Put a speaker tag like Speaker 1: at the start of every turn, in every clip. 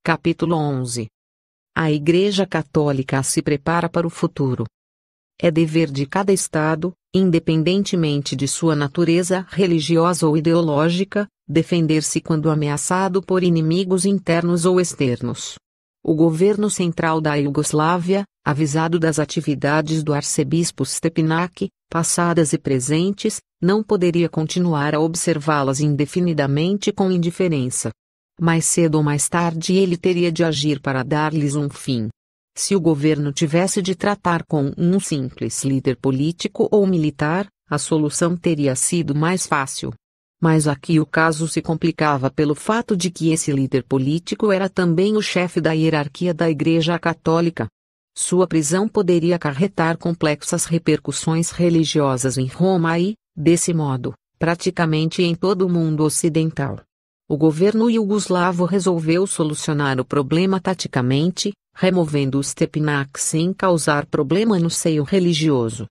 Speaker 1: Capítulo 11. A Igreja Católica se prepara para o futuro. É dever de cada Estado, independentemente de sua natureza religiosa ou ideológica, defender-se quando ameaçado por inimigos internos ou externos. O governo central da Iugoslávia, avisado das atividades do arcebispo Stepinac, passadas e presentes, não poderia continuar a observá-las indefinidamente com indiferença. Mais cedo ou mais tarde ele teria de agir para dar-lhes um fim. Se o governo tivesse de tratar com um simples líder político ou militar, a solução teria sido mais fácil. Mas aqui o caso se complicava pelo fato de que esse líder político era também o chefe da hierarquia da Igreja Católica. Sua prisão poderia acarretar complexas repercussões religiosas em Roma e, desse modo, praticamente em todo o mundo ocidental. O governo iugoslavo resolveu solucionar o problema taticamente, removendo o Stepinac sem causar problema no seio religioso.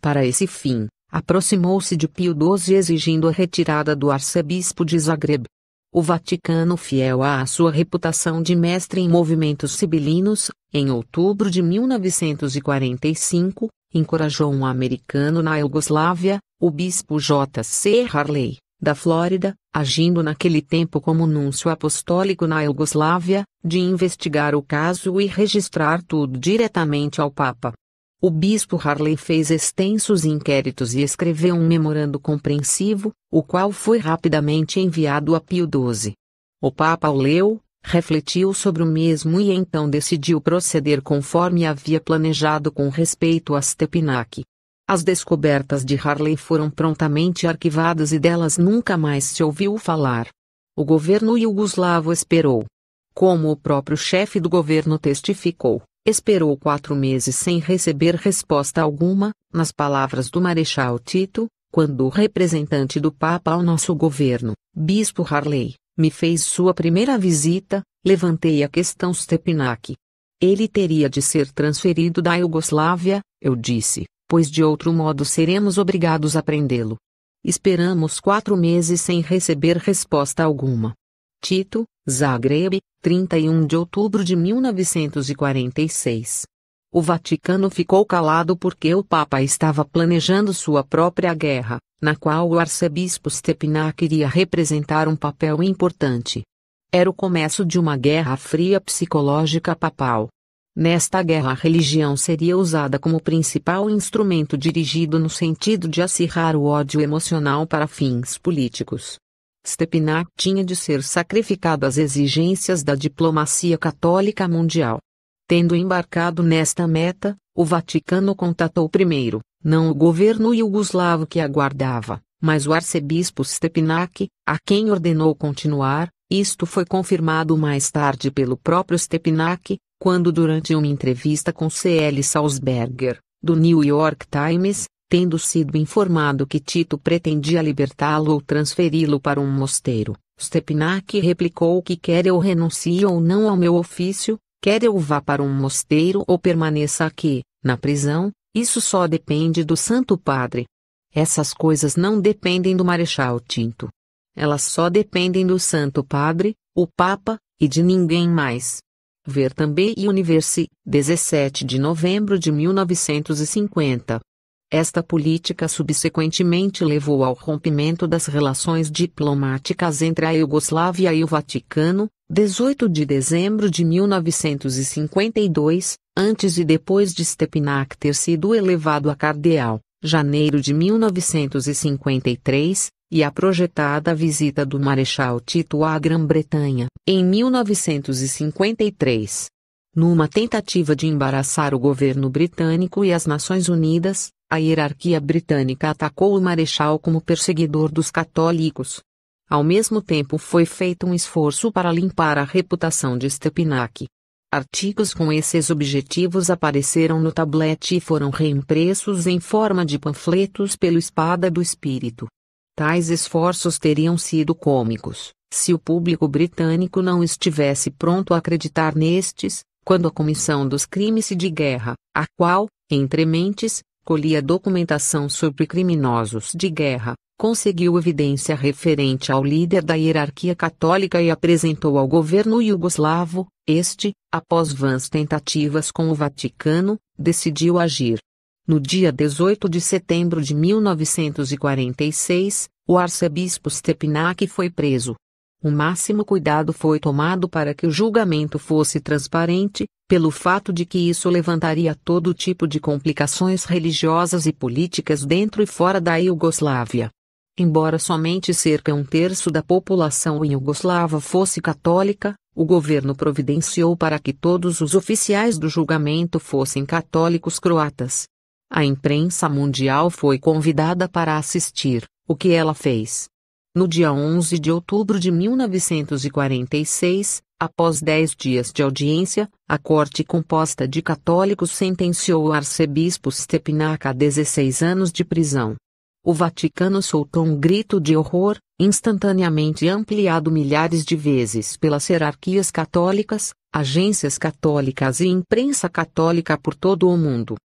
Speaker 1: Para esse fim, aproximou-se de Pio XII exigindo a retirada do arcebispo de Zagreb. O Vaticano, fiel à sua reputação de mestre em movimentos sibilinos, em outubro de 1945, encorajou um americano na Iugoslávia, o bispo J. C. Harley, da Flórida, agindo naquele tempo como núncio apostólico na Iugoslávia, de investigar o caso e registrar tudo diretamente ao Papa. O bispo Harley fez extensos inquéritos e escreveu um memorando compreensivo, o qual foi rapidamente enviado a Pio XII. O Papa o leu, refletiu sobre o mesmo e então decidiu proceder conforme havia planejado com respeito a Stepinac. As descobertas de Harley foram prontamente arquivadas e delas nunca mais se ouviu falar. O governo iugoslavo esperou. Como o próprio chefe do governo testificou, esperou 4 meses sem receber resposta alguma, nas palavras do Marechal Tito, quando o representante do Papa ao nosso governo, Bispo Harley, me fez sua primeira visita, levantei a questão Stepinac. Ele teria de ser transferido da Iugoslávia, eu disse, pois de outro modo seremos obrigados a prendê-lo. Esperamos 4 meses sem receber resposta alguma. Tito, Zagreb, 31 de outubro de 1946. O Vaticano ficou calado porque o Papa estava planejando sua própria guerra, na qual o arcebispo Stepinac iria representar um papel importante. Era o começo de uma guerra fria psicológica papal. Nesta guerra a religião seria usada como principal instrumento dirigido no sentido de acirrar o ódio emocional para fins políticos. Stepinac tinha de ser sacrificado às exigências da diplomacia católica mundial. Tendo embarcado nesta meta, o Vaticano contatou primeiro, não o governo iugoslavo que aguardava, mas o arcebispo Stepinac, a quem ordenou continuar. Isto foi confirmado mais tarde pelo próprio Stepinac, quando durante uma entrevista com C.L. Salzberger, do New York Times, tendo sido informado que Tito pretendia libertá-lo ou transferi-lo para um mosteiro, Stepinac replicou que quer eu renuncie ou não ao meu ofício, quer eu vá para um mosteiro ou permaneça aqui, na prisão, isso só depende do Santo Padre. Essas coisas não dependem do Marechal Tito. Elas só dependem do Santo Padre, o Papa, e de ninguém mais. Ver também Universe, 17 de novembro de 1950. Esta política subsequentemente levou ao rompimento das relações diplomáticas entre a Iugoslávia e o Vaticano, 18 de dezembro de 1952, antes e depois de Stepinac ter sido elevado a cardeal, janeiro de 1953, e a projetada visita do Marechal Tito à Grã-Bretanha, em 1953. Numa tentativa de embaraçar o governo britânico e as Nações Unidas, a hierarquia britânica atacou o Marechal como perseguidor dos católicos. Ao mesmo tempo foi feito um esforço para limpar a reputação de Stepinac. Artigos com esses objetivos apareceram no tablete e foram reimpressos em forma de panfletos pelo Espada do Espírito. Tais esforços teriam sido cômicos, se o público britânico não estivesse pronto a acreditar nestes, quando a Comissão dos Crimes de Guerra, a qual, entre mentes, colhia documentação sobre criminosos de guerra, conseguiu evidência referente ao líder da hierarquia católica e apresentou ao governo iugoslavo. Este, após vãs tentativas com o Vaticano, decidiu agir. No dia 18 de setembro de 1946, o arcebispo Stepinac foi preso. O máximo cuidado foi tomado para que o julgamento fosse transparente, pelo fato de que isso levantaria todo tipo de complicações religiosas e políticas dentro e fora da Iugoslávia. Embora somente cerca de 1/3 da população iugoslava fosse católica, o governo providenciou para que todos os oficiais do julgamento fossem católicos croatas. A imprensa mundial foi convidada para assistir, o que ela fez. No dia 11 de outubro de 1946, após 10 dias de audiência, a corte composta de católicos sentenciou o arcebispo Stepinac a 16 anos de prisão. O Vaticano soltou um grito de horror, instantaneamente ampliado milhares de vezes pelas hierarquias católicas, agências católicas e imprensa católica por todo o mundo.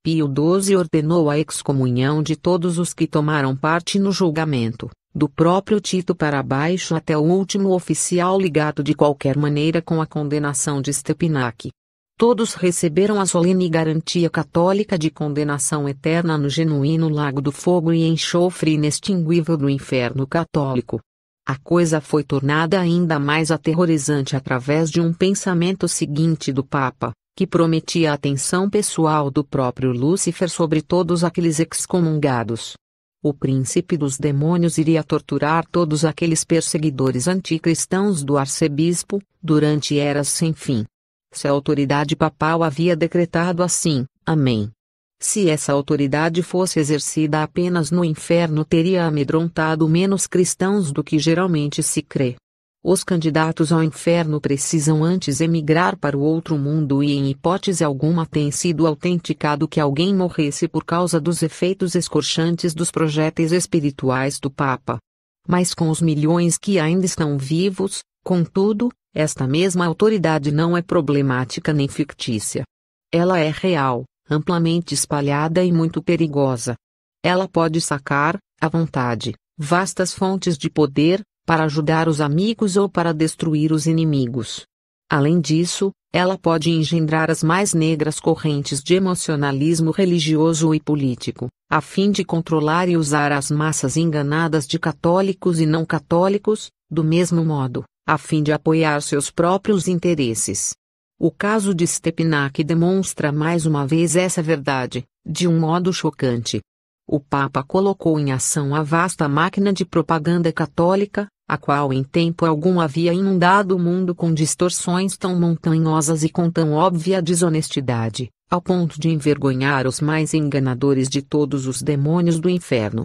Speaker 1: Pio XII ordenou a excomunhão de todos os que tomaram parte no julgamento, do próprio Tito para baixo até o último oficial ligado de qualquer maneira com a condenação de Stepinac. Todos receberam a solene garantia católica de condenação eterna no genuíno lago do fogo e enxofre inextinguível do inferno católico. A coisa foi tornada ainda mais aterrorizante através de um pensamento seguinte do Papa, que prometia a atenção pessoal do próprio Lúcifer sobre todos aqueles excomungados. O príncipe dos demônios iria torturar todos aqueles perseguidores anticristãos do arcebispo, durante eras sem fim. Se a autoridade papal havia decretado assim, amém. Se essa autoridade fosse exercida apenas no inferno, teria amedrontado menos cristãos do que geralmente se crê. Os candidatos ao inferno precisam antes emigrar para o outro mundo e em hipótese alguma tem sido autenticado que alguém morresse por causa dos efeitos escorchantes dos projéteis espirituais do Papa. Mas com os milhões que ainda estão vivos, contudo, esta mesma autoridade não é problemática nem fictícia. Ela é real, amplamente espalhada e muito perigosa. Ela pode sacar, à vontade, vastas fontes de poder, para ajudar os amigos ou para destruir os inimigos. Além disso, ela pode engendrar as mais negras correntes de emocionalismo religioso e político, a fim de controlar e usar as massas enganadas de católicos e não católicos, do mesmo modo, a fim de apoiar seus próprios interesses. O caso de Stepinac demonstra mais uma vez essa verdade, de um modo chocante. O Papa colocou em ação a vasta máquina de propaganda católica, a qual em tempo algum havia inundado o mundo com distorções tão montanhosas e com tão óbvia desonestidade, ao ponto de envergonhar os mais enganadores de todos os demônios do inferno.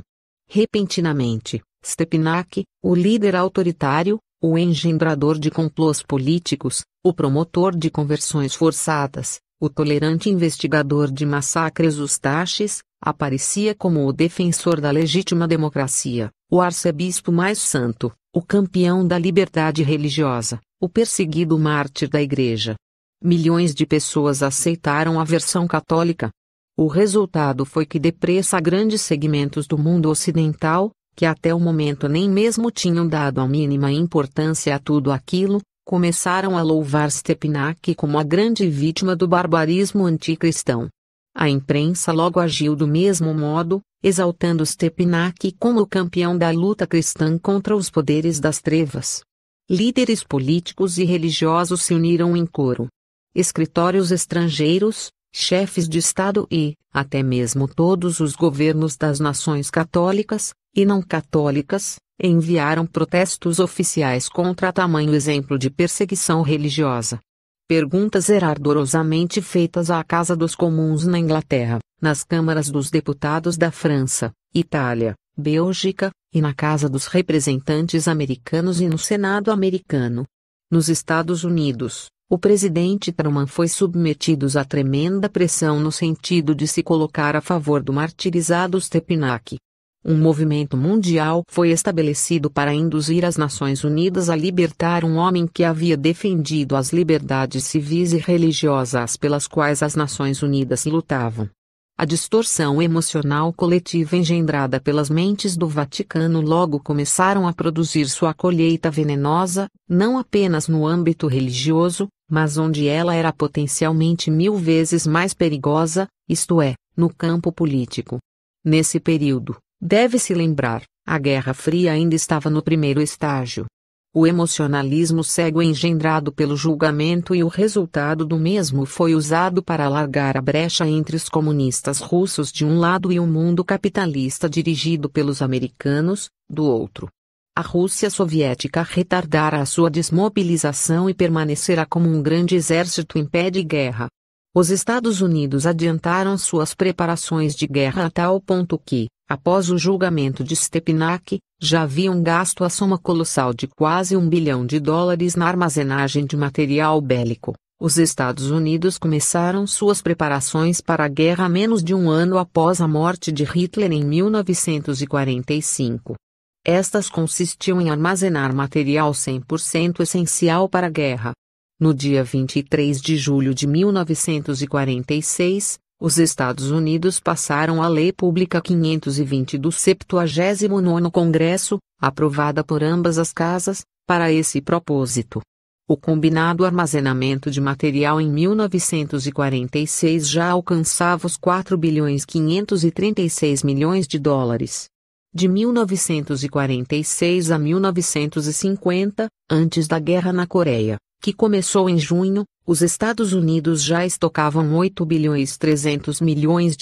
Speaker 1: Repentinamente, Stepinac, o líder autoritário, o engendrador de complôs políticos, o promotor de conversões forçadas, o tolerante investigador de massacres Ustaches, aparecia como o defensor da legítima democracia, o arcebispo mais santo, o campeão da liberdade religiosa, o perseguido mártir da Igreja. Milhões de pessoas aceitaram a versão católica. O resultado foi que depressa grandes segmentos do mundo ocidental, que até o momento nem mesmo tinham dado a mínima importância a tudo aquilo, começaram a louvar Stepinac como a grande vítima do barbarismo anticristão. A imprensa logo agiu do mesmo modo, exaltando Stepinac como o campeão da luta cristã contra os poderes das trevas. Líderes políticos e religiosos se uniram em coro. Escritórios estrangeiros, chefes de Estado e, até mesmo todos os governos das nações católicas, e não católicas, enviaram protestos oficiais contra tamanho exemplo de perseguição religiosa. Perguntas eram ardorosamente feitas à Casa dos Comuns na Inglaterra, nas câmaras dos deputados da França, Itália, Bélgica, e na Casa dos Representantes americanos e no Senado americano. Nos Estados Unidos, o presidente Truman foi submetido a tremenda pressão no sentido de se colocar a favor do martirizado Stepinac. Um movimento mundial foi estabelecido para induzir as Nações Unidas a libertar um homem que havia defendido as liberdades civis e religiosas pelas quais as Nações Unidas lutavam. A distorção emocional coletiva engendrada pelas mentes do Vaticano logo começaram a produzir sua colheita venenosa, não apenas no âmbito religioso, mas onde ela era potencialmente 1000 vezes mais perigosa, isto é, no campo político. Nesse período, deve-se lembrar, a Guerra Fria ainda estava no primeiro estágio. O emocionalismo cego engendrado pelo julgamento e o resultado do mesmo foi usado para alargar a brecha entre os comunistas russos de um lado e o mundo capitalista dirigido pelos americanos, do outro. A Rússia soviética retardara a sua desmobilização e permanecerá como um grande exército em pé de guerra. Os Estados Unidos adiantaram suas preparações de guerra a tal ponto que, após o julgamento de Stepanakert, já haviam gasto a soma colossal de quase $1 bilhão na armazenagem de material bélico. Os Estados Unidos começaram suas preparações para a guerra menos de um ano após a morte de Hitler em 1945. Estas consistiam em armazenar material 100% essencial para a guerra. No dia 23 de julho de 1946, os Estados Unidos passaram a Lei Pública 520 do 79º Congresso, aprovada por ambas as casas, para esse propósito. O combinado armazenamento de material em 1946 já alcançava os $4,536 bilhões. De 1946 a 1950, antes da guerra na Coreia, que começou em junho, os Estados Unidos já estocavam $8,3 bilhões.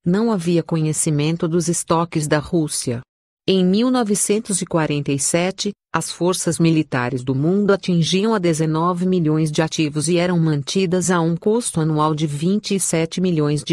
Speaker 1: Não havia conhecimento dos estoques da Rússia. Em 1947, as forças militares do mundo atingiam a 19 milhões de ativos e eram mantidas a um custo anual de $27 milhões.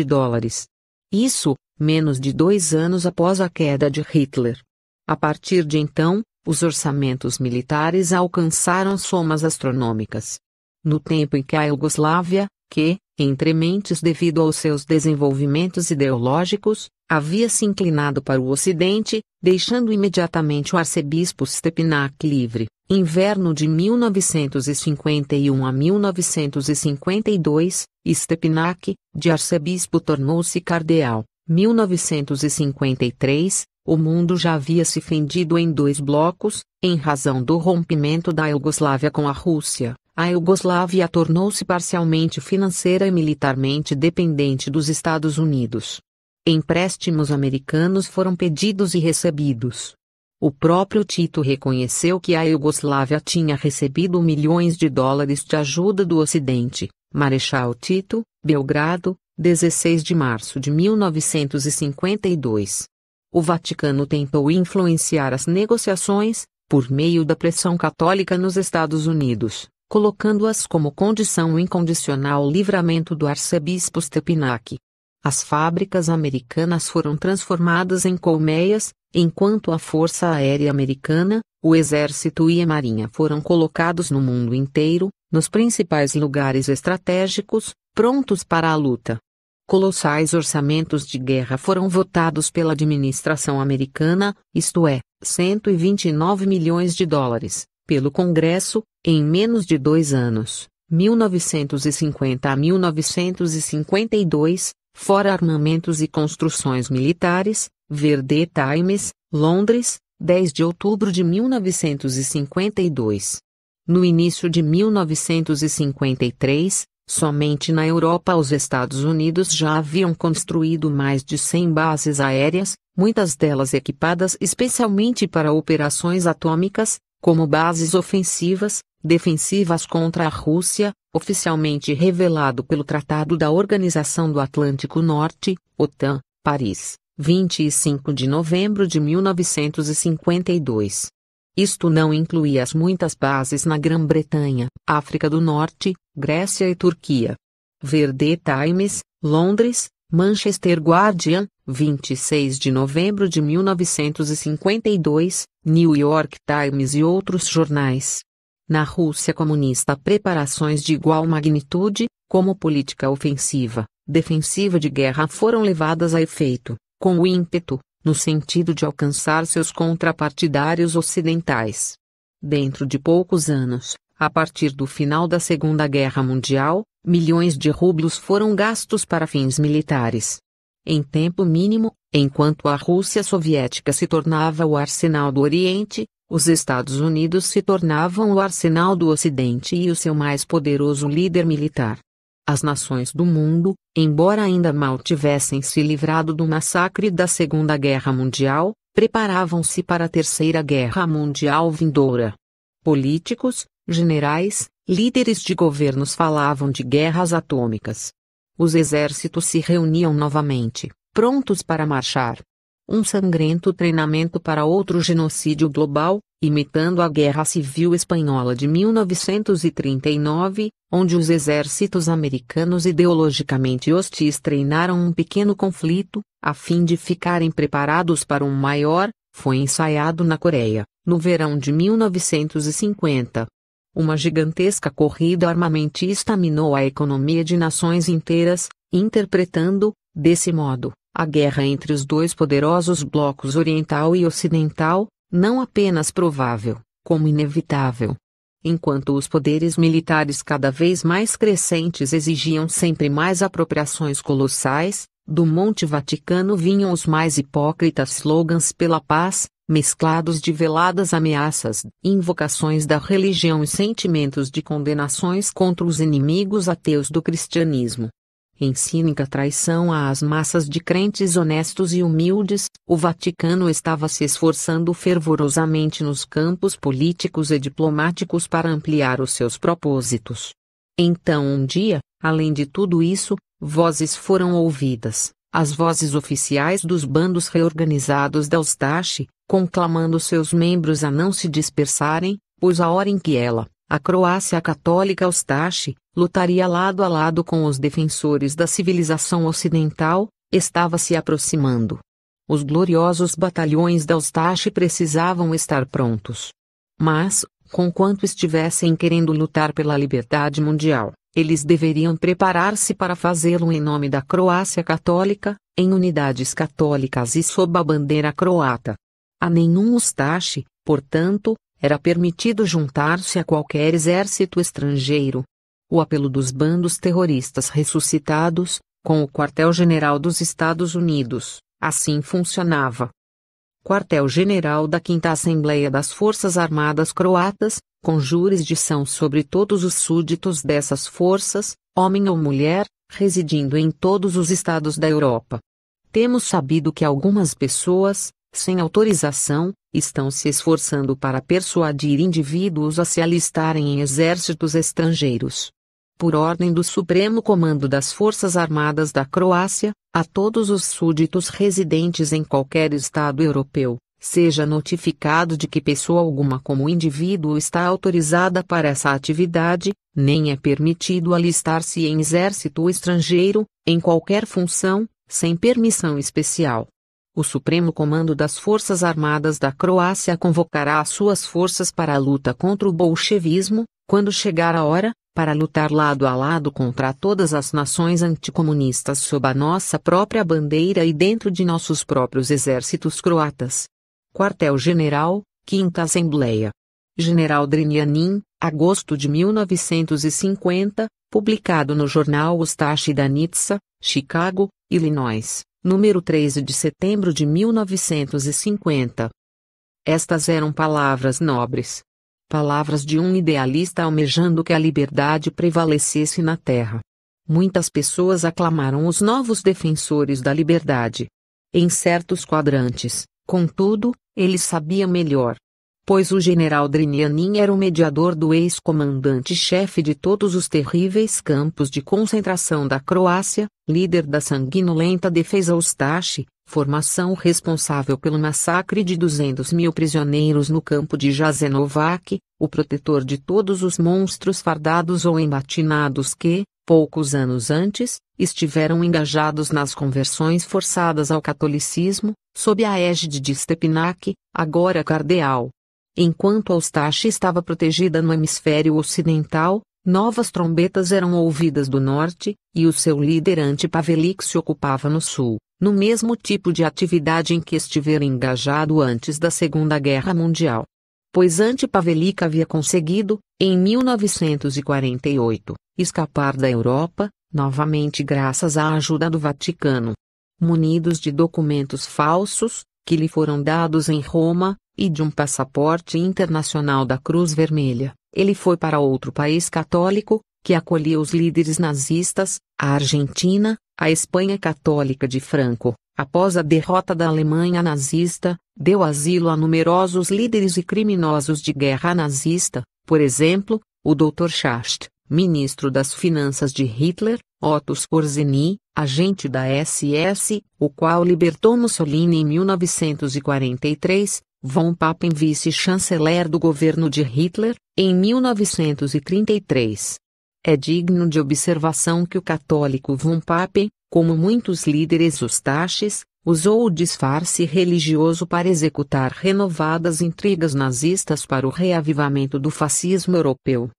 Speaker 1: Isso, menos de 2 anos após a queda de Hitler. A partir de então, os orçamentos militares alcançaram somas astronômicas. No tempo em que a Iugoslávia, que, entre mentes devido aos seus desenvolvimentos ideológicos, havia se inclinado para o Ocidente, deixando imediatamente o arcebispo Stepanakert livre, inverno de 1951 a 1952, Stepanakert, de arcebispo tornou-se cardeal, 1953, o mundo já havia se fendido em 2 blocos, em razão do rompimento da Iugoslávia com a Rússia. A Iugoslávia tornou-se parcialmente financeira e militarmente dependente dos Estados Unidos. Empréstimos americanos foram pedidos e recebidos. O próprio Tito reconheceu que a Iugoslávia tinha recebido milhões de dólares de ajuda do Ocidente. Marechal Tito, Belgrado, 16 de março de 1952. O Vaticano tentou influenciar as negociações, por meio da pressão católica nos Estados Unidos, colocando-as como condição incondicional o livramento do arcebispo Stepanakert. As fábricas americanas foram transformadas em colmeias, enquanto a Força Aérea Americana, o Exército e a Marinha foram colocados no mundo inteiro, nos principais lugares estratégicos, prontos para a luta. Colossais orçamentos de guerra foram votados pela administração americana, isto é, $129 milhões, pelo Congresso, em menos de 2 anos, 1950 a 1952, fora armamentos e construções militares. Verde Times, Londres, 10 de outubro de 1952. No início de 1953, somente na Europa os Estados Unidos já haviam construído mais de 100 bases aéreas, muitas delas equipadas especialmente para operações atômicas, como bases ofensivas, defensivas contra a Rússia, oficialmente revelado pelo Tratado da Organização do Atlântico Norte, OTAN, Paris, 25 de novembro de 1952. Isto não incluía as muitas bases na Grã-Bretanha, África do Norte, Grécia e Turquia. Verde Times, Londres, Manchester Guardian, 26 de novembro de 1952, New York Times e outros jornais. Na Rússia comunista, preparações de igual magnitude, como política ofensiva, defensiva de guerra foram levadas a efeito, com o ímpeto, no sentido de alcançar seus contrapartidários ocidentais. Dentro de poucos anos, a partir do final da Segunda Guerra Mundial, milhões de rublos foram gastos para fins militares. Em tempo mínimo, enquanto a Rússia soviética se tornava o arsenal do Oriente, os Estados Unidos se tornavam o arsenal do Ocidente e o seu mais poderoso líder militar. As nações do mundo, embora ainda mal tivessem se livrado do massacre da Segunda Guerra Mundial, preparavam-se para a Terceira Guerra Mundial vindoura. Políticos, generais, líderes de governos falavam de guerras atômicas. Os exércitos se reuniam novamente, prontos para marchar. Um sangrento treinamento para outro genocídio global, imitando a Guerra Civil Espanhola de 1939, onde os exércitos americanos ideologicamente hostis treinaram um pequeno conflito, a fim de ficarem preparados para um maior, foi ensaiado na Coreia, no verão de 1950. Uma gigantesca corrida armamentista minou a economia de nações inteiras, interpretando, desse modo, a guerra entre os dois poderosos blocos oriental e ocidental, não apenas provável, como inevitável. Enquanto os poderes militares cada vez mais crescentes exigiam sempre mais apropriações colossais, do Monte Vaticano vinham os mais hipócritas slogans pela paz, mesclados de veladas ameaças, invocações da religião e sentimentos de condenações contra os inimigos ateus do cristianismo. Em cínica traição às massas de crentes honestos e humildes, o Vaticano estava se esforçando fervorosamente nos campos políticos e diplomáticos para ampliar os seus propósitos. Então um dia, além de tudo isso, vozes foram ouvidas, as vozes oficiais dos bandos reorganizados da Ustashi, conclamando seus membros a não se dispersarem, pois a hora em que ela, a Croácia Católica Ustashi, lutaria lado a lado com os defensores da civilização ocidental, estava se aproximando. Os gloriosos batalhões da Ustashi precisavam estar prontos. Mas, conquanto estivessem querendo lutar pela liberdade mundial, eles deveriam preparar-se para fazê-lo em nome da Croácia Católica, em unidades católicas e sob a bandeira croata. A nenhum Ustashi, portanto, era permitido juntar-se a qualquer exército estrangeiro. O apelo dos bandos terroristas ressuscitados, com o Quartel-General dos Estados Unidos, assim funcionava. Quartel-General da 5ª Assembleia das Forças Armadas Croatas, com jurisdição sobre todos os súditos dessas forças, homem ou mulher, residindo em todos os estados da Europa. Temos sabido que algumas pessoas, sem autorização, estão se esforçando para persuadir indivíduos a se alistarem em exércitos estrangeiros. Por ordem do Supremo Comando das Forças Armadas da Croácia, a todos os súditos residentes em qualquer estado europeu, seja notificado de que pessoa alguma como indivíduo está autorizada para essa atividade, nem é permitido alistar-se em exército estrangeiro, em qualquer função, sem permissão especial. O Supremo Comando das Forças Armadas da Croácia convocará as suas forças para a luta contra o bolchevismo, quando chegar a hora, para lutar lado a lado contra todas as nações anticomunistas sob a nossa própria bandeira e dentro de nossos próprios exércitos croatas. Quartel-General, 5ª Assembleia. General Drinianin, agosto de 1950, publicado no jornal Ustashi Danica, Chicago, Illinois, número 13 de setembro de 1950. Estas eram palavras nobres. Palavras de um idealista almejando que a liberdade prevalecesse na Terra. Muitas pessoas aclamaram os novos defensores da liberdade. Em certos quadrantes, contudo, ele sabia melhor. Pois o general Drinianin era o mediador do ex-comandante-chefe de todos os terríveis campos de concentração da Croácia, líder da sanguinolenta defesa Ustashi, formação responsável pelo massacre de 200.000 prisioneiros no campo de Jasenovac, o protetor de todos os monstros fardados ou embatinados que, poucos anos antes, estiveram engajados nas conversões forçadas ao catolicismo, sob a égide de Stepanak, agora cardeal. Enquanto a Ustashi estava protegida no hemisfério ocidental, novas trombetas eram ouvidas do norte, e o seu líder Ante-Pavelić se ocupava no sul, no mesmo tipo de atividade em que estivera engajado antes da Segunda Guerra Mundial. pois Antipavelic havia conseguido, em 1948, escapar da Europa, novamente graças à ajuda do Vaticano. Munidos de documentos falsos, que lhe foram dados em Roma, e de um passaporte internacional da Cruz Vermelha, ele foi para outro país católico, que acolhia os líderes nazistas, a Argentina, a Espanha católica de Franco. Após a derrota da Alemanha nazista, deu asilo a numerosos líderes e criminosos de guerra nazista, por exemplo, o Dr. Schacht, ministro das Finanças de Hitler, Otto Skorzeny, agente da SS, o qual libertou Mussolini em 1943, von Papen vice-chanceler do governo de Hitler, em 1933. É digno de observação que o católico von Papen, como muitos líderes ustaches, usou o disfarce religioso para executar renovadas intrigas nazistas para o reavivamento do fascismo europeu.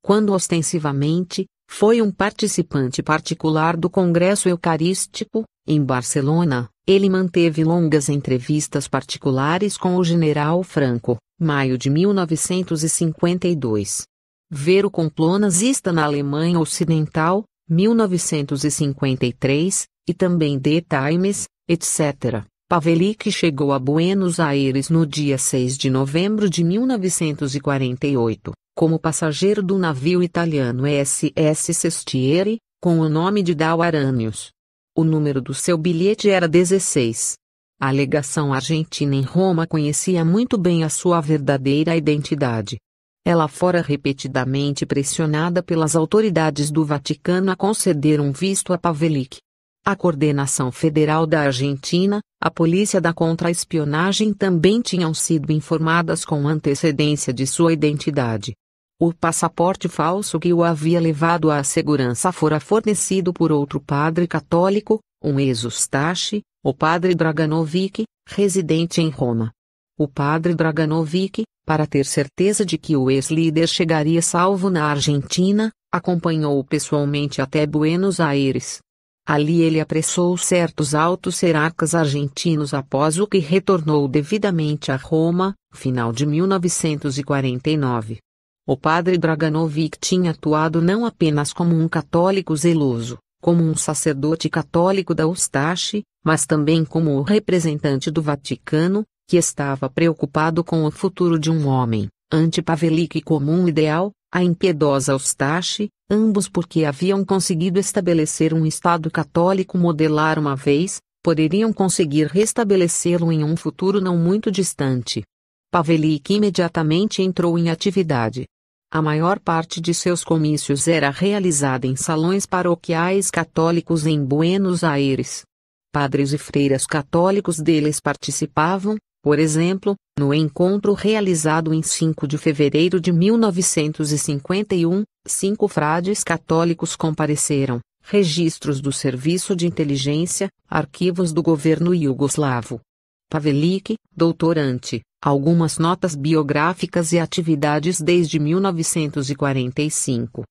Speaker 1: Quando ostensivamente, foi um participante particular do Congresso Eucarístico, em Barcelona, ele manteve longas entrevistas particulares com o general Franco, maio de 1952. Ver o complô nazista na Alemanha Ocidental, 1953, e também The Times, etc. Pavelic chegou a Buenos Aires no dia 6 de novembro de 1948, como passageiro do navio italiano SS Sestieri, com o nome de Dal Aranius. O número do seu bilhete era 16. A legação argentina em Roma conhecia muito bem a sua verdadeira identidade. Ela fora repetidamente pressionada pelas autoridades do Vaticano a conceder um visto a Pavelic. A Coordenação Federal da Argentina, a Polícia da Contra-Espionagem também tinham sido informadas com antecedência de sua identidade. O passaporte falso que o havia levado à segurança fora fornecido por outro padre católico, um ex-Ustache, o padre Draganovic, residente em Roma. O padre Draganovic, para ter certeza de que o ex-líder chegaria salvo na Argentina, acompanhou-o pessoalmente até Buenos Aires. Ali ele apressou certos altos hierarcas argentinos após o que retornou devidamente a Roma, final de 1949. O padre Draganovic tinha atuado não apenas como um católico zeloso, como um sacerdote católico da Ustache, mas também como o representante do Vaticano, que estava preocupado com o futuro de um homem, Antipavelic como um ideal, a impiedosa Ustache, ambos porque haviam conseguido estabelecer um Estado católico modelar uma vez, poderiam conseguir restabelecê-lo em um futuro não muito distante. Pavelic imediatamente entrou em atividade. A maior parte de seus comícios era realizada em salões paroquiais católicos em Buenos Aires. Padres e freiras católicos deles participavam, por exemplo, no encontro realizado em 5 de fevereiro de 1951, 5 frades católicos compareceram, registros do Serviço de Inteligência, arquivos do governo iugoslavo. Pavelic, doutorante, algumas notas biográficas e atividades desde 1945.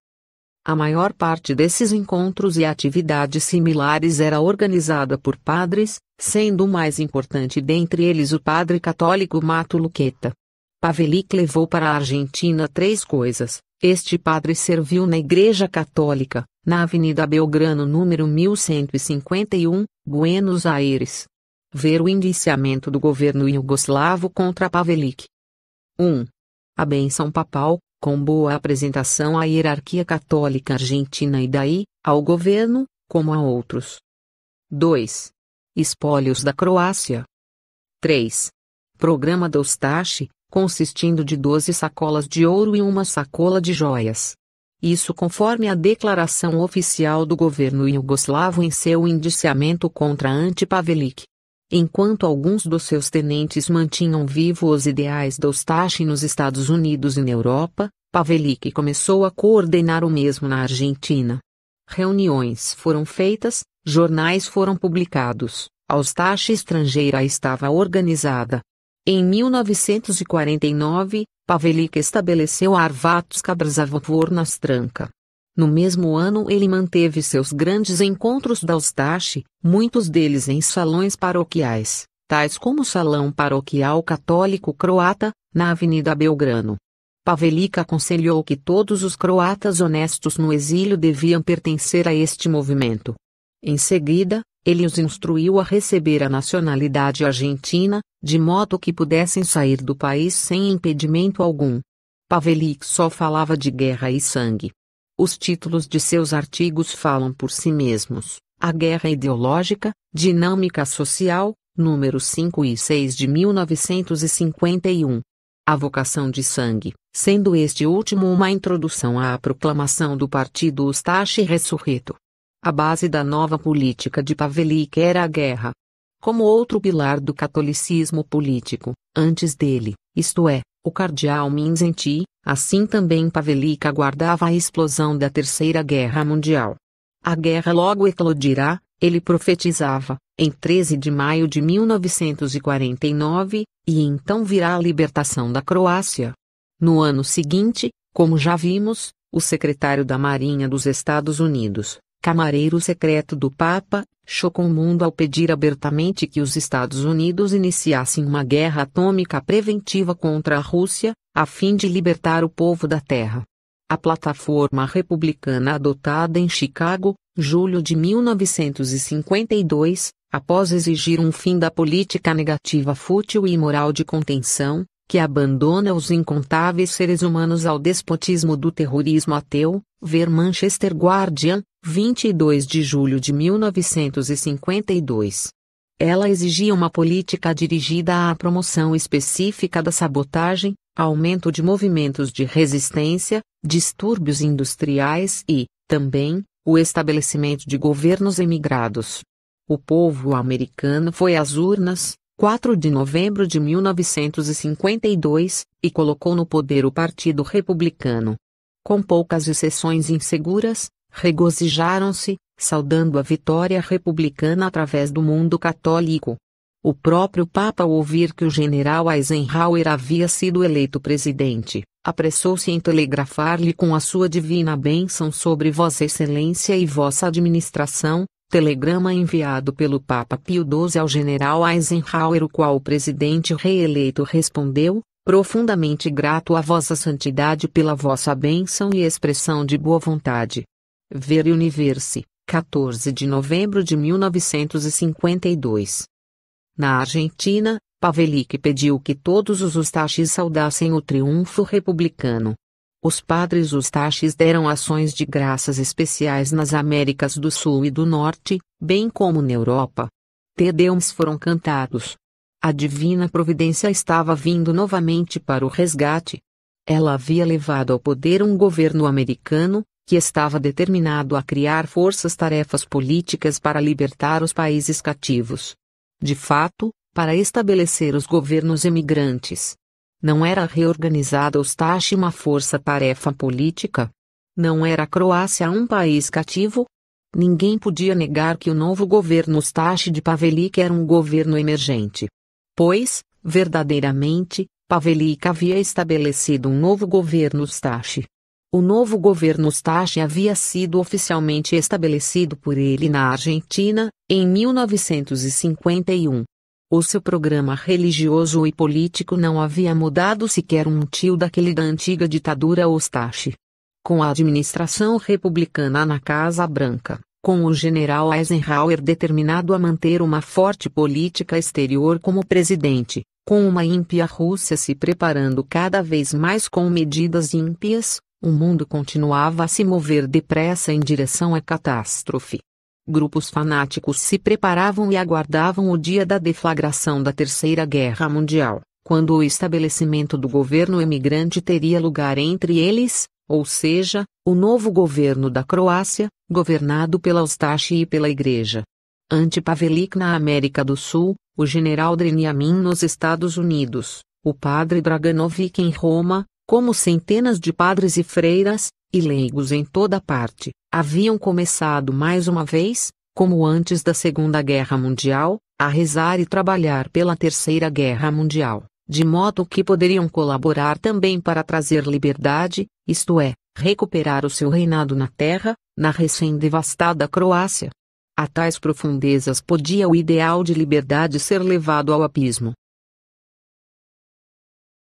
Speaker 1: A maior parte desses encontros e atividades similares era organizada por padres, sendo o mais importante dentre eles o padre católico Mato Luqueta. Pavelic levou para a Argentina 3 coisas. Este padre serviu na Igreja Católica, na Avenida Belgrano número 1151, Buenos Aires. Ver o indiciamento do governo iugoslavo contra Pavelic. 1. A bênção papal, com boa apresentação à hierarquia católica argentina e daí, ao governo, como a outros. 2. Espólios da Croácia. 3. Programa da Ustache, consistindo de 12 sacolas de ouro e uma sacola de joias. Isso conforme a declaração oficial do governo iugoslavo em seu indiciamento contra Antipavelic. Enquanto alguns dos seus tenentes mantinham vivos os ideais da Ustache nos Estados Unidos e na Europa, Pavelic começou a coordenar o mesmo na Argentina. Reuniões foram feitas, jornais foram publicados, a Ustache estrangeira estava organizada. Em 1949, Pavelic estabeleceu a Arvatska Brzavovor Stranka. No mesmo ano ele manteve seus grandes encontros da Ustache, muitos deles em salões paroquiais, tais como o Salão Paroquial Católico Croata, na Avenida Belgrano. Pavelić aconselhou que todos os croatas honestos no exílio deviam pertencer a este movimento. Em seguida, ele os instruiu a receber a nacionalidade argentina, de modo que pudessem sair do país sem impedimento algum. Pavelić só falava de guerra e sangue. Os títulos de seus artigos falam por si mesmos: A Guerra Ideológica, Dinâmica Social, números 5 e 6 de 1951. A Vocação de Sangue, sendo este último uma introdução à proclamação do partido Ustaše Ressurreto. A base da nova política de Pavelić era a guerra. Como outro pilar do catolicismo político, antes dele, isto é, o cardeal Mindszenty, assim também Pavelić aguardava a explosão da Terceira Guerra Mundial. A guerra logo eclodirá, ele profetizava, em 13 de maio de 1949, e então virá a libertação da Croácia. No ano seguinte, como já vimos, o secretário da Marinha dos Estados Unidos, camareiro secreto do Papa, chocou o mundo ao pedir abertamente que os Estados Unidos iniciassem uma guerra atômica preventiva contra a Rússia, a fim de libertar o povo da Terra. A plataforma republicana adotada em Chicago, julho de 1952, após exigir um fim da política negativa fútil e imoral de contenção, que abandona os incontáveis seres humanos ao despotismo do terrorismo ateu, ver Manchester Guardian, 22 de julho de 1952. Ela exigia uma política dirigida à promoção específica da sabotagem, aumento de movimentos de resistência, distúrbios industriais e, também, o estabelecimento de governos emigrados. O povo americano foi às urnas, 4 de novembro de 1952, e colocou no poder o Partido Republicano. Com poucas exceções inseguras, regozijaram-se, saudando a vitória republicana através do mundo católico. O próprio Papa, ao ouvir que o general Eisenhower havia sido eleito presidente, apressou-se em telegrafar-lhe com a sua divina bênção sobre Vossa Excelência e vossa administração, telegrama enviado pelo Papa Pio XII ao general Eisenhower, o qual o presidente reeleito respondeu: profundamente grato a Vossa Santidade pela vossa bênção e expressão de boa vontade. Ver Universe, 14 de novembro de 1952. Na Argentina, Pavelić pediu que todos os Ustaches saudassem o triunfo republicano. Os padres Ustaches deram ações de graças especiais nas Américas do Sul e do Norte, bem como na Europa. Te Deums foram cantados. A divina providência estava vindo novamente para o resgate. Ela havia levado ao poder um governo americano, que estava determinado a criar forças-tarefas políticas para libertar os países cativos. De fato, para estabelecer os governos emigrantes. Não era reorganizada Ustaše uma força-tarefa política? Não era a Croácia um país cativo? Ninguém podia negar que o novo governo Ustaše de Pavelić era um governo emergente. Pois, verdadeiramente, Pavelić havia estabelecido um novo governo Ustaše. O novo governo Ustaše havia sido oficialmente estabelecido por ele na Argentina, em 1951. O seu programa religioso e político não havia mudado sequer um tio daquele da antiga ditadura Ustaše. Com a administração republicana na Casa Branca, com o general Eisenhower determinado a manter uma forte política exterior como presidente, com uma ímpia Rússia se preparando cada vez mais com medidas ímpias, o mundo continuava a se mover depressa em direção à catástrofe. Grupos fanáticos se preparavam e aguardavam o dia da deflagração da Terceira Guerra Mundial, quando o estabelecimento do governo emigrante teria lugar entre eles, ou seja, o novo governo da Croácia, governado pela Ustaše e pela Igreja. Ante Pavelić na América do Sul, o general Dreniamin nos Estados Unidos, o padre Draganović em Roma, como centenas de padres e freiras, e leigos em toda parte, haviam começado mais uma vez, como antes da Segunda Guerra Mundial, a rezar e trabalhar pela Terceira Guerra Mundial, de modo que poderiam colaborar também para trazer liberdade, isto é, recuperar o seu reinado na terra, na recém-devastada Croácia. A tais profundezas podia o ideal de liberdade ser levado ao abismo.